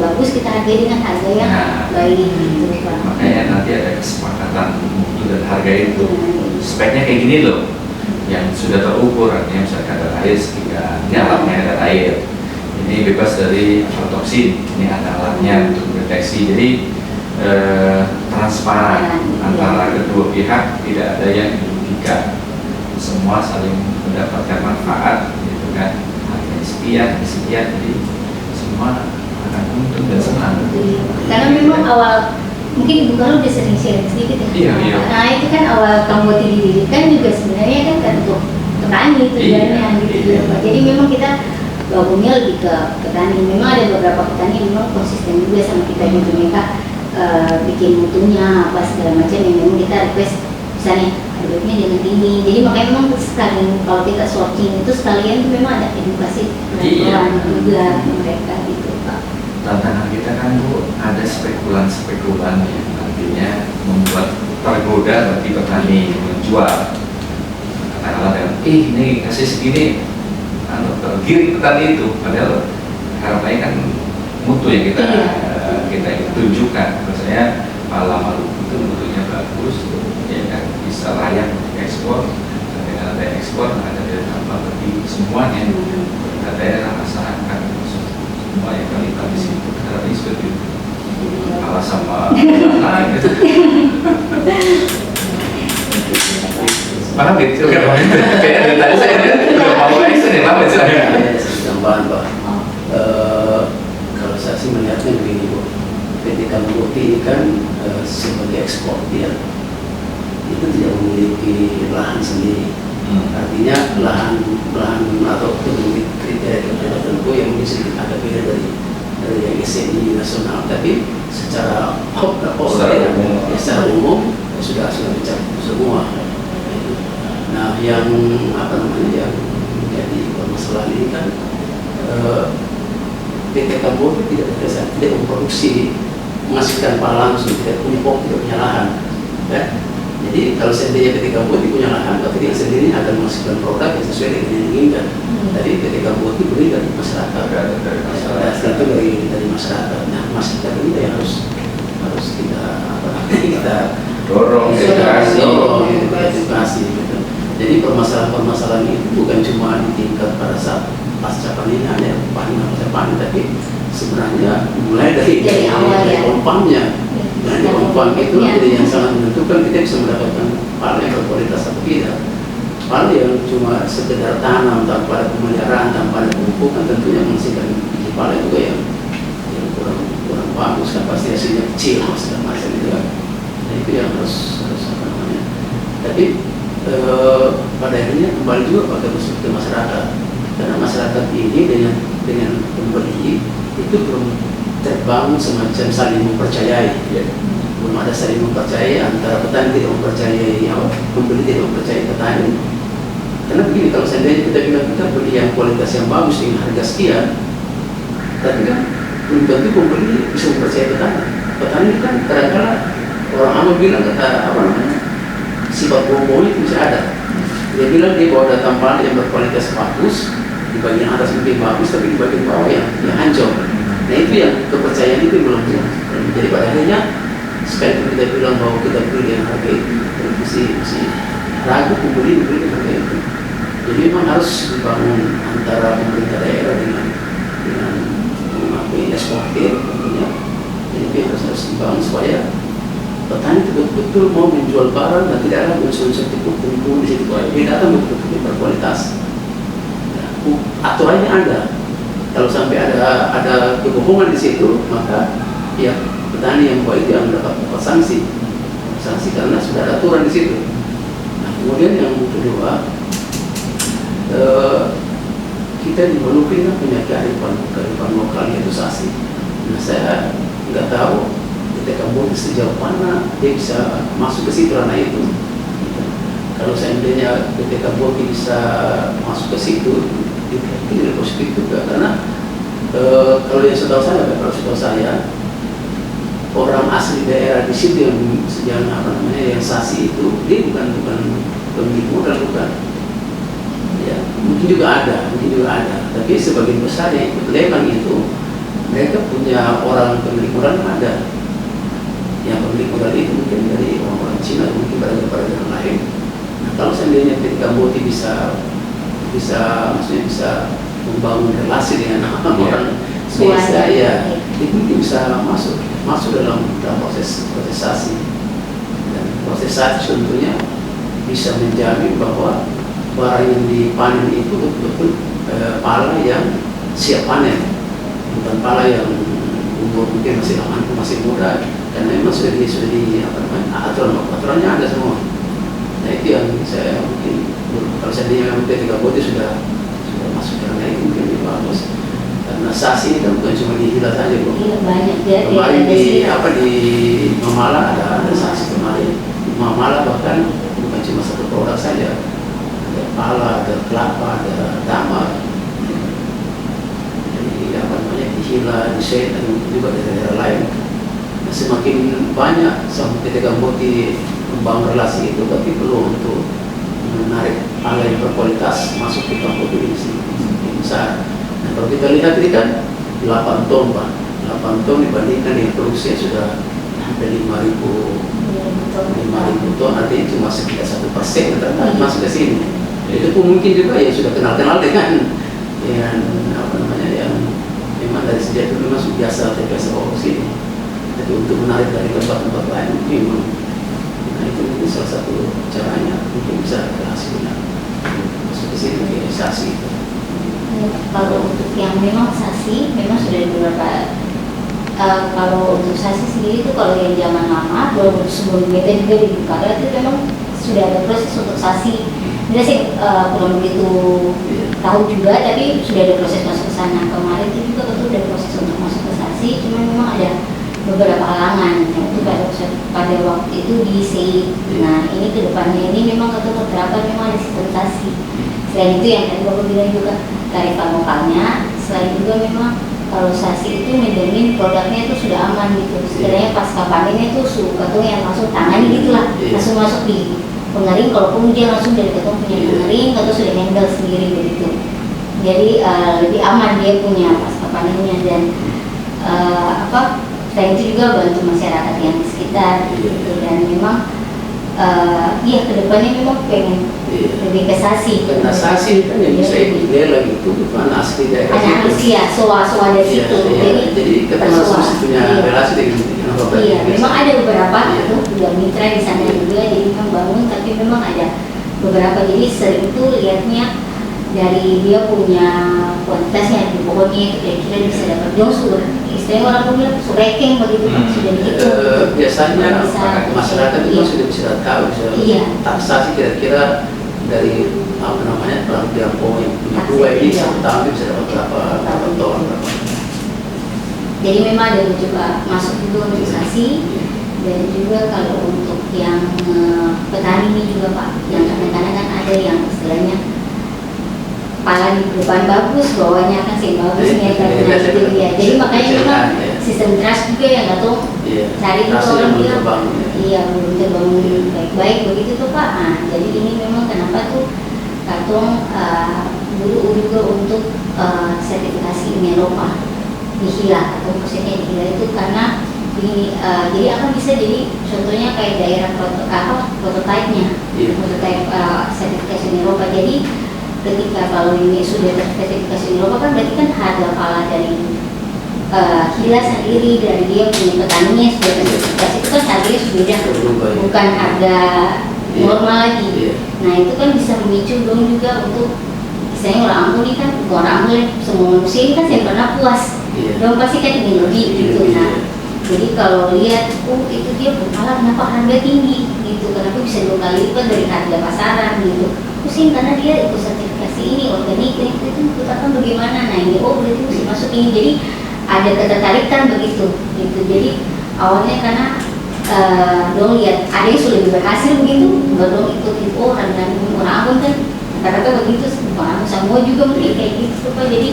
bagus kita hargai dengan harga yang baik gitu Pak. Makanya nanti ada kesepakatan mutu dan harga itu. Speknya kayak gini loh, yang sudah terukur, artinya misalkan kadar air sekian, ini alatnya kadar air, ini bebas dari aflatoksin, ini ada alatnya untuk mendeteksi. Jadi transparan antara kedua pihak, tidak ada yang dirugikan, semua saling mendapatkan manfaat, gitu kan. Harganya sekian, jadi semua akan untung dan senang. Karena memang awal mungkin Ibu kalau udah sering sharing sedikit ya. Iya. Nah itu kan awal Kamboja didirikan juga sebenarnya kan untuk petani tujuannya gitu ya Pak. Jadi memang kita gabungnya lebih ke petani. Memang ada beberapa petani yang memang konsisten juga sama kita gitu, mereka bikin mutunya apa segala macam yang memang kita request misalnya harganya dengan ini. Jadi makanya memang sekalian kalau kita sourcing itu sekalian itu memang ada edukasi pelan juga mereka gitu Pak. Tantangan kita kan Bu, ada spekulan-spekulan yang nantinya membuat tergoda bagi petani menjual. Katakanlah dengan, ini kasih segini, giring petani itu, padahal harapannya kan mutu yang kita tunjukkan. Maksudnya Pala Maluku itu mutunya bagus, ya kan bisa layak untuk ekspor. Dan dengan ada ekspor, ada nilai tambah bagi semuanya, pemerintah daerah, masyarakat, semua yang terlibat di situ. Harapannya seperti itu. Kalah sama gitu. Paham gitu kan? Kayak dari tadi saya udah mau action ya, lama sih. Tambahan Pak. Kalau saya sih melihatnya begini Bu, PT Kamboja ini kan sebagai eksportir itu tidak memiliki lahan sendiri. Artinya lahan atau kriteria tertentu yang mungkin sedikit agak beda dari yang SNI nasional, tapi secara umum sudah mencakup semua. Nah, yang yang menjadi permasalahan ini kan PT Kamboja tidak memproduksi, menghasilkan pala langsung, tidak punya lahan. Ya? Jadi kalau seandainya PT Kamboja punya lahan, tapi dia sendiri akan menghasilkan produk yang sesuai dengan yang diinginkan. Tapi PT Kamboja beli dari masyarakat, dari masyarakat. Nah, masyarakat ini yang harus kita dorong, edukasi. Gitu. Jadi permasalahan itu bukan cuma di tingkat pada saat pasca panen ada pasca panen, tapi sebenarnya mulai dari awal ya. Kompangnya. Nah, di kompang itu jadi yang sangat menentukan kita bisa mendapatkan pala yang berkualitas atau tidak. Pala yang cuma sekedar tanam tanpa ada pemeliharaan, tanpa ada pemupukan, tentunya menghasilkan biji pala juga yang kurang bagus, kan pasti hasilnya kecil segala macam itu kan. Nah, itu yang harus apa namanya. Tapi pada akhirnya kembali juga pada ke masyarakat, karena masyarakat ini dengan pembeli itu belum terbangun semacam saling mempercayai. Belum ada saling mempercayai antara petani tidak mempercayai pembeli tidak mempercayai petani. Karena begini, kalau seandainya kita bilang kita beli yang kualitas yang bagus dengan harga sekian, tapi kan belum tentu pembeli bisa mempercayai petani. Petani kan kadang-kadang orang awam bilang sifat bohong itu bisa ada. Dia bilang dia bawa datang pala yang berkualitas bagus, di bagian atas mungkin bagus, tapi di bagian bawah yang hancur. Nah itu yang kepercayaan itu belum jelas. Jadi pada akhirnya sekalipun kita bilang bahwa kita beli yang harga itu, masih ragu pembeli dengan harga itu. Jadi memang harus dibangun antara pemerintah daerah dengan eksportir tentunya. Jadi harus dibangun supaya petani betul-betul mau menjual barang dan tidak ada unsur-unsur tipu-tipu di situ. Dia datang betul-betul berkualitas. Aturannya ada. Kalau sampai ada kebohongan di situ, maka ya petani yang buat itu yang mendapat sanksi karena sudah ada aturan di situ. Nah, kemudian yang kedua, kita di Maluku kan punya kearifan lokal yaitu sasi. Nah, saya nggak tahu PT Kamboja sejauh mana dia bisa masuk ke situ ranah itu. Kalau seandainya PT Kamboja bisa masuk ke situ, itu tidak positif juga, karena kalau yang setahu saya, orang asli daerah di situ yang sasi itu dia bukan pemilik modal, bukan. Ya, mungkin juga ada, tapi sebagian besar yang ikut lelang itu mereka punya orang pemilik modal ada. Yang pemilik modal itu mungkin dari orang-orang Cina, mungkin barang-barang lain. Nah, kalau seandainya ketika Boti bisa maksudnya bisa membangun relasi dengan orang desa, ya itu mungkin bisa masuk dalam prosesasi. Dan prosesasi tentunya bisa menjamin bahwa barang yang dipanen itu betul-betul pala yang siap panen, bukan pala yang umur mungkin masih lama, masih muda, karena memang sudah di aturannya ada semua. Nah itu yang saya mungkin kalau seandainya ketika Boti sudah masuk karena itu mungkin lebih bagus. Karena sasi ini kan bukan cuma di Hila saja, Bu. Iya, banyak ya. Kemarin di Mamala ada sasi kemarin. Mamala bahkan bukan cuma satu produk saja. Ada pala, ada kelapa, ada damar. Di Hila, di Seit, dan juga di daerah lain. Nah, semakin banyak sampai ketika Boti membangun relasi itu, tapi perlu untuk menarik pala yang berkualitas masuk ke kampung ini besar. Nah, kalau kita lihat ini kan 8 ton, Pak. 8 ton dibandingkan dengan produksi yang sudah hampir 5.000 ton, artinya cuma sekitar 1% yang masuk ke sini. Itu pun mungkin juga yang sudah kenal-kenal dengan yang memang dari sejak itu memang sudah biasa bawa ke sini. Tapi untuk menarik dari tempat-tempat lain memang, nah itu mungkin salah satu caranya mungkin bisa berhasilnya masuk ke sini realisasi itu. Kalau untuk yang memang sasi, memang sudah ada beberapa. Kalau untuk sasi sendiri itu kalau yang zaman lama, sebelum beta juga dibuka, itu memang sudah ada proses untuk sasi. Tidak sih belum begitu tahu juga, tapi sudah ada proses masuk ke sana. Kemarin itu juga betul ada proses untuk masuk ke sasi, cuma memang ada beberapa halangan. Itu pada waktu itu di CI. Nah ini kedepannya ini memang ketemu terapkan memang ada sistem sasi. Selain itu yang tadi Bapak bilang juga tarif lokalnya, selain juga memang kalau sasi itu menjamin produknya itu sudah aman gitu. Sebenarnya pasca panennya itu ketua yang langsung tangani gitulah, langsung masuk di pengering. Kalau dia langsung dari ketua punya pengering atau sudah handle sendiri begitu. Jadi lebih aman dia punya pasca panennya dan selain itu juga bantu masyarakat yang di sekitar gitu. Dan memang iya kedepannya memang pengen lebih ke sasi. Karena sasi kan yang bisa dibela gitu, bukan asli daerah situ. Ada asli ya, soa dari situ. Jadi kita masih punya relasi dengan beberapa. Iya, memang ada beberapa itu juga mitra di sana juga, jadi memang bangun, tapi memang ada beberapa. Jadi sering itu lihatnya dari dia punya kualitasnya, di pokoknya itu kira-kira bisa dapat jongsur. Istilahnya orang punya sureking begitu, sudah begitu. Biasanya masyarakat itu sudah bisa tahu, bisa taksasi kira-kira dari kelompok yang punya dua ini satu tahun bisa dapat berapa ton. Jadi memang ada juga masuk juga untuk sasi, dan juga kalau untuk yang petani ini juga Pak, yang kadang-kadang kan ada yang istilahnya pala di depan bagus, bawahnya kan sih bagusnya karena itu ya. Jadi makanya memang sistem trust juga yang nggak tahu cari itu orang bilang iya belum terbangun baik-baik begitu tuh Pak. Nah, jadi ini memang kenapa tuh Katong dulu juga untuk sertifikasi Uni Eropa di Hila atau khususnya di Hila itu karena ini jadi akan bisa jadi contohnya kayak daerah prototipe-nya, prototipe sertifikasi Uni Eropa. Jadi ketika kalau ini sudah tersertifikasi Uni Eropa kan berarti kan harga pala dari Hila sendiri, dari dia punya petaninya sudah tersertifikasi, itu kan harganya sudah bukan harga normal lagi. Nah itu kan bisa memicu dong juga untuk misalnya orang Ambon ini kan orang Ambon semua manusia ini kan saya pernah puas dong pasti kan ingin lebih gitu. Nah jadi kalau lihat itu dia berpala kenapa harga tinggi gitu, kenapa bisa 2 kali lipat dari harga pasaran gitu, pusing karena dia ikut sertifikasi ini organik itu kan bagaimana. Nah ini berarti mesti masuk ini, jadi ada ketertarikan begitu gitu. Jadi awalnya karena dong lihat ada yang sudah berhasil begitu, nggak dong ikut harga orang Ambon kan rata-rata begitu, orang semua juga mungkin kayak gitu Pak. Jadi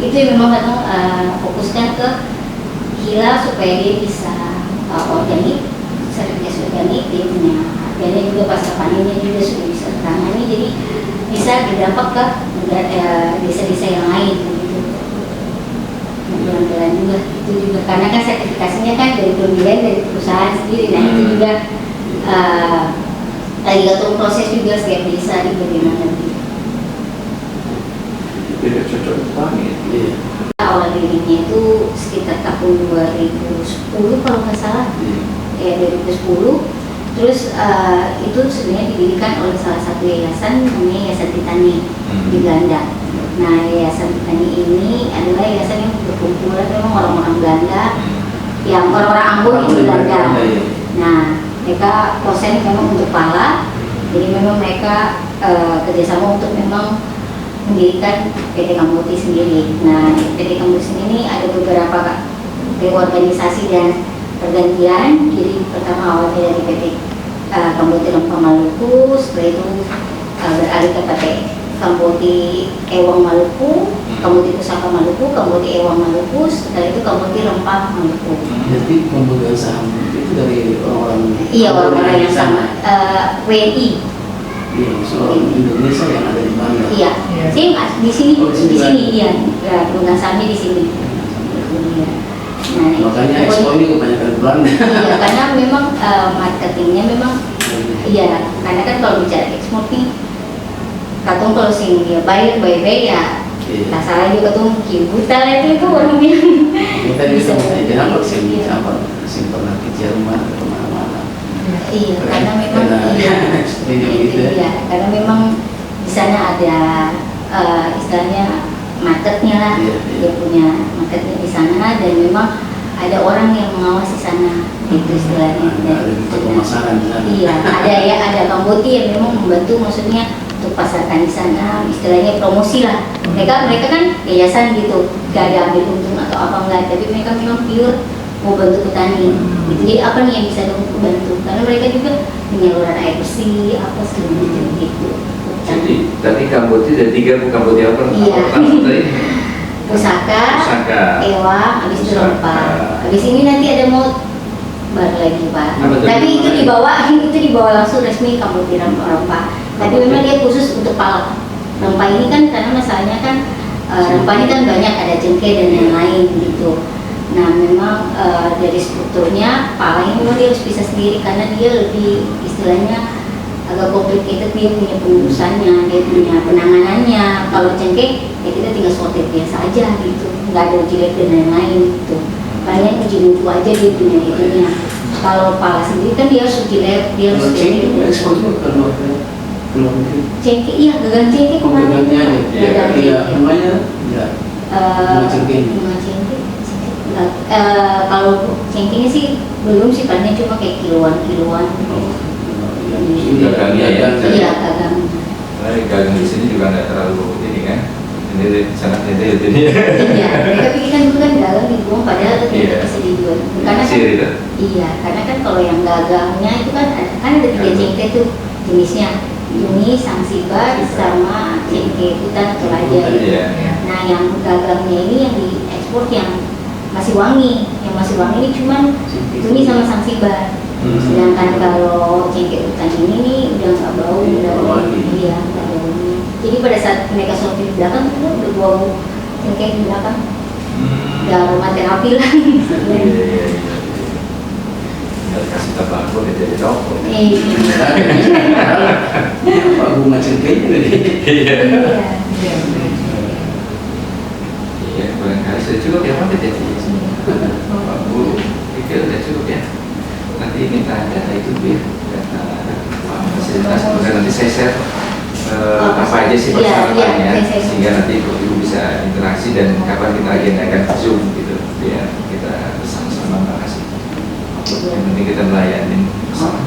itu yang memang kadang fokuskan ke Hila supaya dia bisa organik, sertifikasi organik, dia punya harganya juga pasca panennya juga sudah bisa tertangani, jadi bisa berdampak ke desa-desa yang lain begitu. jalan-jalan juga itu juga karena kan sertifikasinya kan dari pembelian dari perusahaan sendiri. Nah itu juga lagi atur proses juga setiap desa di bagaimana gitu. Tidak cocok banget. Iya. Awal dirinya itu sekitar tahun 2010 kalau nggak salah, ya 2010. Terus itu sebenarnya didirikan oleh salah satu yayasan namanya Yayasan Titani di Belanda. Nah Yayasan Titani ini adalah yayasan yang berkumpulan memang orang-orang Belanda, yang orang-orang Ambon di Belanda. Nah mereka konsen memang untuk pala, jadi memang mereka kerjasama untuk memang mendirikan PT Kambuti sendiri. Nah, PT Kambuti ini ada beberapa organisasi dan pergantian. Jadi pertama awalnya dari PT Kambuti Rempah Maluku, setelah itu beralih ke PT Kambuti Ewang Maluku, Kambuti Pusaka Maluku, Kambuti Ewang Maluku, setelah itu Kambuti Rempah Maluku. Jadi pemegang saham itu dari orang-orang. Iya, orang-orang yang sama. WNI. Iya, seorang Indonesia yang ada di mana? Iya, sih di sini, Oh, di sini, iya, pemegang sahamnya di sini. Iya. Nah, Makanya ekspor ini kebanyakan Belanda. Iya, karena memang marketingnya memang, iya, karena kan kalau bicara ekspor nih, katong kalau sing ya bayar ya, Iya. tak salah juga tuh kibuta itu orang bilang. Kita bisa kenapa sih pernah ke Jerman atau kemana-mana? Iya, karena memang karena memang di sana ada istilahnya marketnya lah, dia punya marketnya di sana dan memang ada orang yang mengawasi sana itu istilahnya. Ada pemasaran di sana. Iya, ada Kambuti yang memang membantu maksudnya untuk pasarkan di sana, istilahnya promosi lah. Mereka kan yayasan gitu, gak ada ambil untung atau apa enggak, tapi mereka memang pure mau bantu petani. Gitu. Jadi apa nih yang bisa bantu? Karena mereka juga penyaluran air bersih, apa segala macam gitu. Jadi tadi Kambuti ada 3 Kambuti apa? Iya. Tadi? Pusaka, Ewang, habis itu Rempah. Habis ini nanti ada mau baru lagi Pak. Tapi itu dibawa langsung resmi Kambuti Rempah. Tapi memang dia khusus untuk pala. Rempah ini kan karena masalahnya kan rempah ini kan banyak, ada cengkeh dan lain-lain gitu. Nah memang dari strukturnya pala ini memang dia harus bisa sendiri karena dia lebih istilahnya agak complicated, dia punya pengurusannya, dia punya penanganannya. Kalau cengkeh ya kita tinggal sortir biasa aja gitu, nggak ada uji lab dan lain-lain gitu. Paling uji mutu aja dia punya itunya. Kalau pala sendiri kan dia harus uji lab, dia harus ekspor juga belum cengkeh, iya gagang cengkeh kemarin. Iya, namanya ya. Bunga cengkeh. Kalau cengkehnya sih belum sih, paling cuma kayak kiloan. Gagangnya ya. Iya, gagang. Gagang di sini juga nggak terlalu ini kan. Ini sangat detail jadi. Iya, mereka pikir kan dulu kan gagang dibuang padahal itu tidak bisa dijual. Karena kan, iya, karena kan kalau yang gagangnya itu kan ada 3 cengkeh tuh jenisnya. Ini sangsibar sama cengkeh hutan atau raja. Nah yang gagangnya ini yang diekspor yang masih wangi, ini cuman ini sama sangsibar. Sedangkan kalau cengkeh hutan ini nih udah nggak bau, udah iya nggak baunya. Jadi pada saat mereka sortir di belakang tuh udah bau cengkeh di belakang, udah aroma terapi lah. Kasih tabako dia jadi rokok. Pak bunga cengkeh juga nih. Iya, barangkali sudah cukup ya Pak ya. Pak Bu, pikir sudah cukup ya. Nanti minta data itu ya, data fasilitas, kemudian nanti saya share apa aja sih persyaratannya, sehingga nanti Ibu bisa interaksi dan kapan kita agendakan Zoom gitu, biar kita bersama-sama bahas. Yang penting kita melayani bersama.